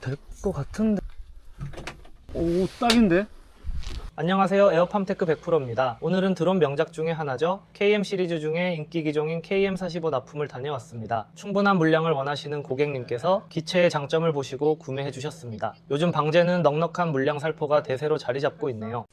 될 것 같은데. 오, 딱인데? 안녕하세요. 에어팜테크 100%입니다. 오늘은 드론 명작 중에 하나죠. KM 시리즈 중에 인기 기종인 KM45 납품을 다녀왔습니다. 충분한 물량을 원하시는 고객님께서 기체의 장점을 보시고 구매해 주셨습니다. 요즘 방제는 넉넉한 물량 살포가 대세로 자리 잡고 있네요.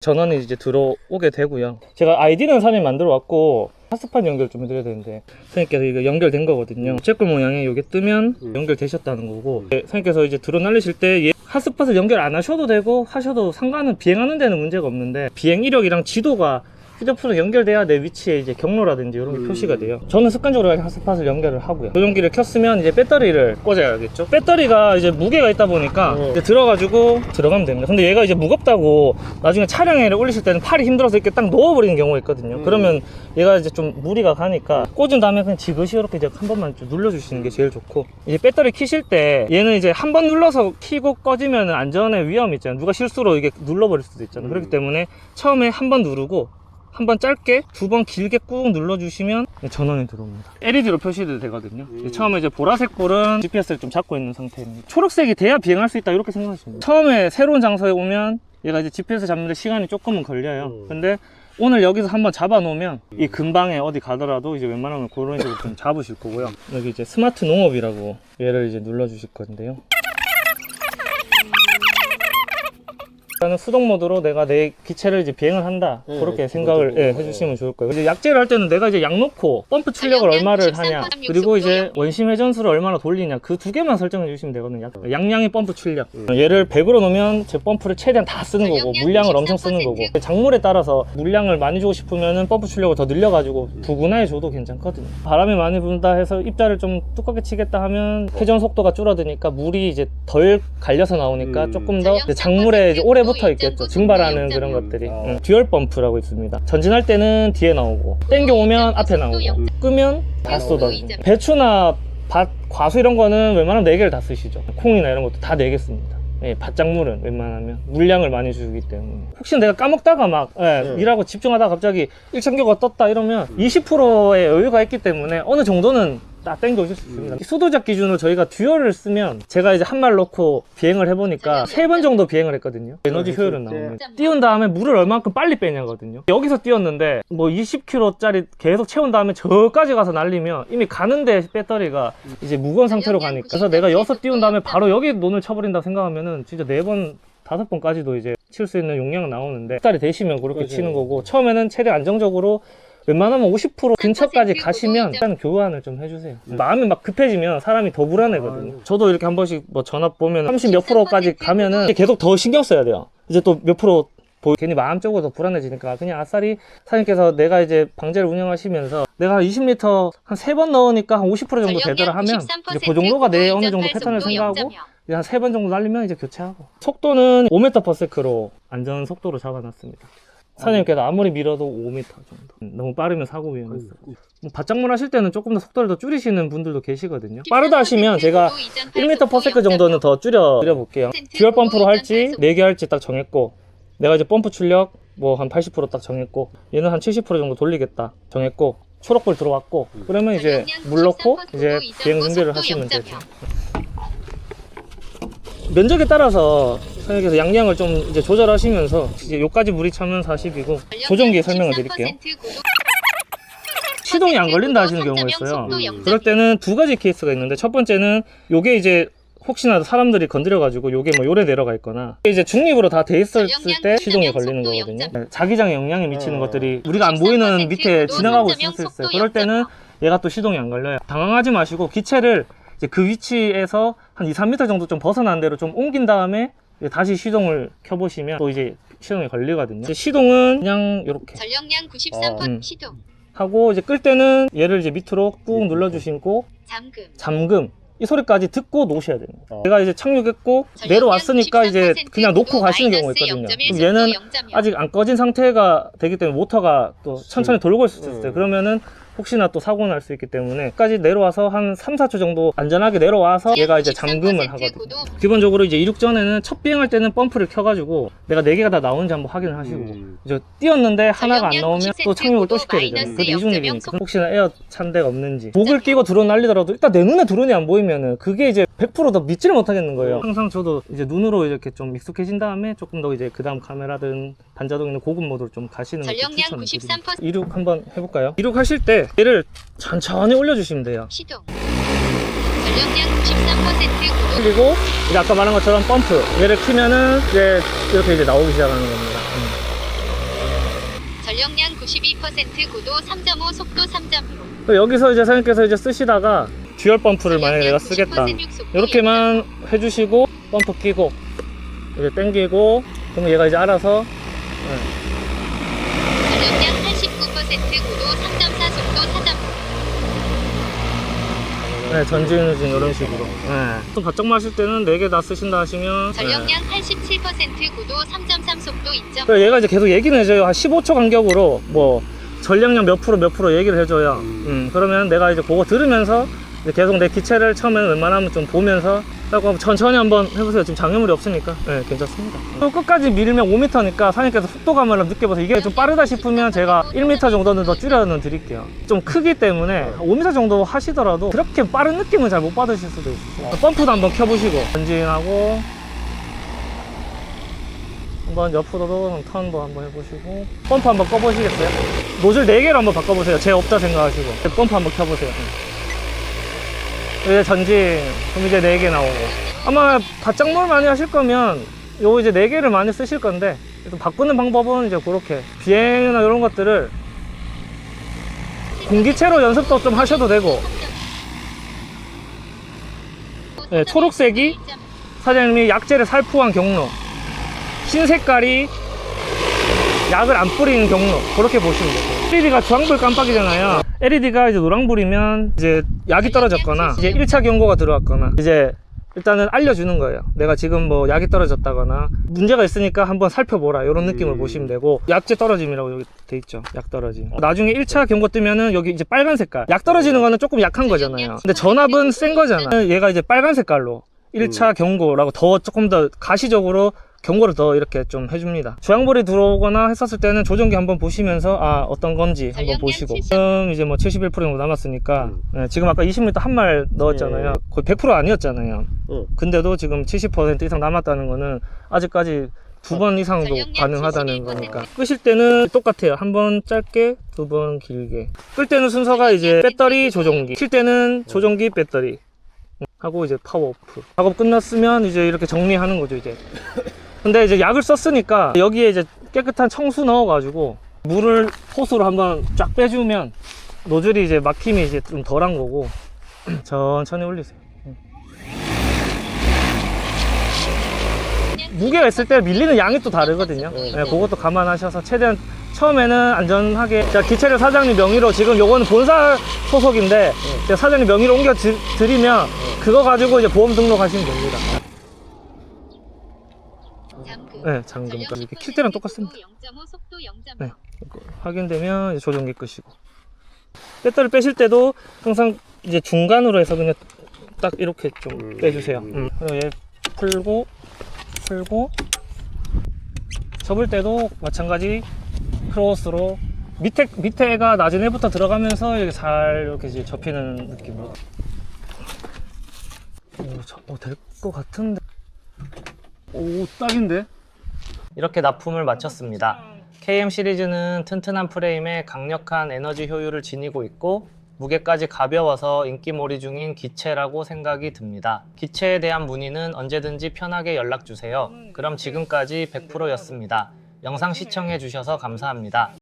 전원이 이제 들어오게 되고요. 제가 아이디는 사진 만들어 왔고 핫스팟 연결 좀 해드려야 되는데 선생님께서 이거 연결된 거거든요. 채굴 모양이 이게 뜨면 연결되셨다는 거고, 선생님께서 이제 드론 날리실 때 핫스팟을 연결 안 하셔도 되고 하셔도 상관은, 비행하는 데는 문제가 없는데 비행 이력이랑 지도가 휴대폰에 연결돼야 내 위치에 이제 경로라든지 이런 게 표시가 돼요. 저는 습관적으로 핫스팟을 연결을 하고요. 조종기를 켰으면 이제 배터리를 꽂아야겠죠. 배터리가 이제 무게가 있다 보니까 이제 들어가지고 들어가면 됩니다. 근데 얘가 이제 무겁다고 나중에 차량에 올리실 때는 팔이 힘들어서 이렇게 딱 넣어버리는 경우가 있거든요. 그러면 얘가 이제 좀 무리가 가니까 꽂은 다음에 그냥 지그시 이렇게 이제 한 번만 좀 눌러주시는 게 제일 좋고, 이제 배터리 키실 때 얘는 이제 한 번 눌러서 키고 꺼지면 안전에 위험이 있잖아요. 누가 실수로 이게 눌러버릴 수도 있잖아요. 그렇기 때문에 처음에 한 번 누르고 한 번 짧게, 두 번 길게 꾹 눌러주시면 전원이 들어옵니다. LED로 표시도 되거든요. 처음에 이제 보라색 볼은 GPS를 좀 잡고 있는 상태입니다. 초록색이 돼야 비행할 수 있다 이렇게 생각하시면 돼요. 처음에 새로운 장소에 오면 얘가 이제 GPS 잡는데 시간이 조금은 걸려요. 근데 오늘 여기서 한번 잡아 놓으면 이 근방에 어디 가더라도 이제 웬만하면 그런 식으로 좀 잡으실 거고요. 여기 이제 스마트 농업이라고 얘를 이제 눌러 주실 건데요. 일단은 수동 모드로 내가 내 기체를 이제 비행을 한다, 그렇게 생각을 해주시면 좋을 거예요. 이제 약제를 할 때는 내가 이제 약 놓고 펌프 출력을 얼마를 하냐, 그리고 이제 원심 회전수를 얼마나 돌리냐, 그 두 개만 설정해 주시면 되거든요. 양량의 펌프 출력. 얘를 100으로 놓으면 제 펌프를 최대한 다 쓰는 거고 물량을 엄청 쓰는 거고, 작물에 따라서 물량을 많이 주고 싶으면 펌프 출력을 더 늘려가지고 부근화해 줘도 괜찮거든요. 바람이 많이 분다 해서 입자를 좀 두껍게 치겠다 하면 회전 속도가 줄어드니까 물이 이제 덜 갈려서 나오니까 조금 더 작물에 이제 오래 붙어 있겠죠. 증발하는 그런 것들이. 듀얼 펌프라고 있습니다. 전진할 때는 뒤에 나오고 땡겨 오면 앞에 나오고 끄면 다 쏟아지고, 배추나 밭, 과수 이런 거는 웬만하면 4개를 다 쓰시죠. 콩이나 이런 것도 다 4개 씁니다. 밭작물은 웬만하면 물량을 많이 주기 때문에. 혹시 내가 까먹다가 막 일하고 집중하다가 갑자기 1,000개가 떴다 이러면 20%의 여유가 있기 때문에 어느 정도는 딱 땡겨 오실 수 있습니다. 수도작 기준으로 저희가 듀얼을 쓰면, 제가 이제 한 말 놓고 비행을 해보니까 3번 정도 비행을 했거든요. 에너지 효율은 나오면. 띄운 다음에 물을 얼만큼 빨리 빼냐거든요. 여기서 띄웠는데 뭐 20kg짜리 계속 채운 다음에 저까지 가서 날리면 이미 가는데 배터리가 이제 무거운 상태로 가니까. 그래서 내가 여기서 띄운 다음에 바로 여기 논을 쳐버린다고 생각하면은 진짜 4번 5번까지도 이제 칠 수 있는 용량은 나오는데, 딸이 되시면 그렇게 치는 거고, 처음에는 최대한 안정적으로 웬만하면 50% 근처까지 가시면 일단 교환을 좀 해주세요. 마음이 막 급해지면 사람이 더 불안해거든요. 저도 이렇게 한 번씩 뭐 전화 보면 30 몇 프로까지 가면은 계속 더 신경 써야 돼요. 이제 또 몇 프로 괜히 마음적으로 더 불안해지니까 그냥 아싸리 사장님께서 내가 이제 방제를 운영하시면서 내가 20리터 한 3번 넣으니까 한 50% 정도 되더라 하면 이제 그 정도가 내 어느 정도 패턴을 생각하고 이제 한 3번 정도 날리면 이제 교체하고. 속도는 5m/s로 안전 속도로 잡아놨습니다. 사장님께서 아무리 밀어도 5m 정도. 너무 빠르면 사고 위험했어요. 밭작물 하실 때는 조금 더 속도를 더 줄이시는 분들도 계시거든요. 빠르다 하시면 제가 1m/s 정도는 더 줄여볼게요. 듀얼 펌프로 할지 4개 할지 딱 정했고, 내가 이제 펌프 출력 뭐 한 80% 딱 정했고, 얘는 한 70% 정도 돌리겠다 정했고, 초록불 들어왔고, 그러면 이제 물 넣고 이제 비행 준비를 하시면 되죠. 면적에 따라서 선생님께서 양량을 좀 이제 조절하시면서, 이제 요까지 물이 차면 40이고, 조종기에 설명을 드릴게요. 시동이 안 걸린다 하시는 경우가 있어요. 그럴 때는 2가지 케이스가 있는데, 첫 번째는 요게 이제 혹시나 사람들이 건드려가지고 요게 뭐 요래 내려가 있거나, 이제 중립으로 다 돼 있었을 때 시동이 걸리는 거거든요. 자기장에 영향이 미치는 것들이 우리가 안 보이는 밑에 지나가고 있을 수 있어요. 그럴 때는 얘가 또 시동이 안 걸려요. 당황하지 마시고 기체를 이제 그 위치에서 한 2, 3m 정도 좀 벗어난 데로 좀 옮긴 다음에 다시 시동을 켜보시면 또 이제 시동이 걸리거든요. 시동은 그냥 이렇게 전력량 93% 시동 하고, 이제 끌 때는 얘를 이제 밑으로 꾹 눌러주시고 잠금 이 소리까지 듣고 놓으셔야 됩니다. 제가 이제 착륙했고 내려왔으니까 이제 그냥 놓고 가시는 경우가 있거든요. 그럼 얘는 아직 안 꺼진 상태가 되기 때문에 모터가 또 천천히 돌고 있을 수 있어요. 그러면은 혹시나 또 사고 날 수 있기 때문에 끝까지 내려와서 한 3, 4초 정도 안전하게 내려와서 얘가 이제 잠금을 하거든요. 기본적으로 이제 이륙 전에는 첫 비행할 때는 펌프를 켜가지고 내가 4개가 다 나오는지 한번 확인을 하시고 이제 띄었는데 하나가 안 나오면 또 착륙을 또 시켜야 되잖아요. 그게 이중일이니까 혹시나 에어 찬 데가 없는지 목을 끼고 드론 날리더라도 일단 내 눈에 드론이 안 보이면은 그게 이제 100% 더 믿지를 못하겠는 거예요. 항상 저도 이제 눈으로 이렇게 좀 익숙해진 다음에 조금 더 이제 그 다음 카메라든 반자동 있는 고급 모드로 좀 가시는 걸 전력량 추천을 드립니다. 93%. 이륙 한번 해볼까요? 이륙하실 때 얘를 천천히 올려주시면 돼요. 시동. 전력량 93% 구도. 그리고 이제 아까 말한 것처럼 펌프 얘를 키면은 이제 이렇게 이제 나오기 시작하는 겁니다. 전력량 92% 구도 3.5 속도 3.6. 여기서 이제 사장님께서 이제 쓰시다가 듀얼 펌프를 만약에 내가 쓰겠다 이렇게만 해주시고 펌프 끼고 이제 당기고 그러면 얘가 이제 알아서 전력량 89% 구도 3.4 속도 4.6. 네, 전진 후진 이런 식으로. 네. 또 바짝 마실 때는 4개 다 쓰신다 하시면 전력량 87% 구도 3.3 속도 2.5. 그래서 얘가 이제 계속 얘기는 해줘요. 한 15초 간격으로 뭐 전력량 몇 프로 얘기를 해줘요. 그러면 내가 이제 그거 들으면서 이제 계속 내 기체를 처음에는 웬만하면 좀 보면서 하고 천천히 한번 해보세요. 지금 장애물이 없으니까 네, 괜찮습니다. 또 끝까지 밀면 5m니까 사장님께서 속도감을 한번 느껴보세요. 이게 좀 빠르다 싶으면 제가 1m 정도는 더 줄여는 드릴게요. 좀 크기 때문에 5m 정도 하시더라도 그렇게 빠른 느낌은 잘 못 받으실 수도 있어요. 펌프도 한번 켜보시고 전진하고 한번 옆으로도 턴도 한번 해보시고 펌프 한번 꺼보시겠어요? 노즐 4개로 한번 바꿔보세요. 제 없다 생각하시고 펌프 한번 켜보세요. 이제 전진 그럼 이제 4개 나오고 아마 바짝몰 많이 하실 거면 요 이제 4개를 많이 쓰실 건데 또 바꾸는 방법은 이제 그렇게 비행이나 이런 것들을 공기체로 연습도 좀 하셔도 되고 네, 초록색이 사장님이 약재를 살포한 경로 흰 색깔이 약을 안 뿌리는 경로 그렇게 보시면 돼요. LED가 주황불 깜빡이잖아요. LED가 이제 노랑불이면 이제 약이 떨어졌거나 이제 1차 경고가 들어왔거나 이제 일단은 알려주는 거예요. 내가 지금 뭐 약이 떨어졌다거나 문제가 있으니까 한번 살펴보라 이런 느낌을 보시면 되고 약재 떨어짐이라고 여기 돼 있죠. 약 떨어짐. 나중에 1차 경고 뜨면은 여기 이제 빨간 색깔 약 떨어지는 거는 조금 약한 거잖아요. 근데 전압은 센 거잖아요. 얘가 이제 빨간 색깔로 1차 경고라고 더 조금 더 가시적으로 경고를 더 이렇게 좀 해줍니다. 주황불이 들어오거나 했었을 때는 조종기 한번 보시면서 아 어떤 건지 한번 보시고 지금 이제 뭐 71% 정도 남았으니까 네, 지금 아까 20m 한 말 넣었잖아요. 거의 100% 아니었잖아요. 근데도 지금 70% 이상 남았다는 거는 아직까지 2번 이상도 가능하다는 거니까 끄실 때는 똑같아요. 한 번 짧게 2번 길게 끌 때는 순서가 이제 배터리 조종기 킬 때는 조종기 배터리 하고 이제 파워 오프 작업 끝났으면 이제 이렇게 정리하는 거죠 이제. 근데 이제 약을 썼으니까 여기에 이제 깨끗한 청수 넣어가지고 물을 호스로 한번 쫙 빼주면 노즐이 이제 막힘이 이제 좀 덜한 거고 천천히 올리세요. 무게가 있을 때 밀리는 양이 또 다르거든요. 네, 그것도 감안하셔서 최대한 처음에는 안전하게 자 기체를 사장님 명의로 지금 요거는 본사 소속인데 제가 사장님 명의로 옮겨 드리면 그거 가지고 이제 보험 등록하시면 됩니다. 네, 잠금. 이렇게 킬 때랑 똑같습니다. 0.5 속도 0.5. 네, 확인되면 이제 조종기 끄시고 배터리 빼실 때도 항상 이제 중간으로 해서 그냥 딱 이렇게 좀 빼주세요. 그리고 얘 풀고 접을 때도 마찬가지 크로스로 밑에가 낮은 애부터 들어가면서 이렇게 잘 이렇게 이제 접히는 느낌으로. 될 것 같은데. 오, 딱인데? 이렇게 납품을 마쳤습니다. KM 시리즈는 튼튼한 프레임에 강력한 에너지 효율을 지니고 있고 무게까지 가벼워서 인기몰이 중인 기체라고 생각이 듭니다. 기체에 대한 문의는 언제든지 편하게 연락주세요. 그럼 지금까지 100%였습니다. 영상 시청해 주셔서 감사합니다.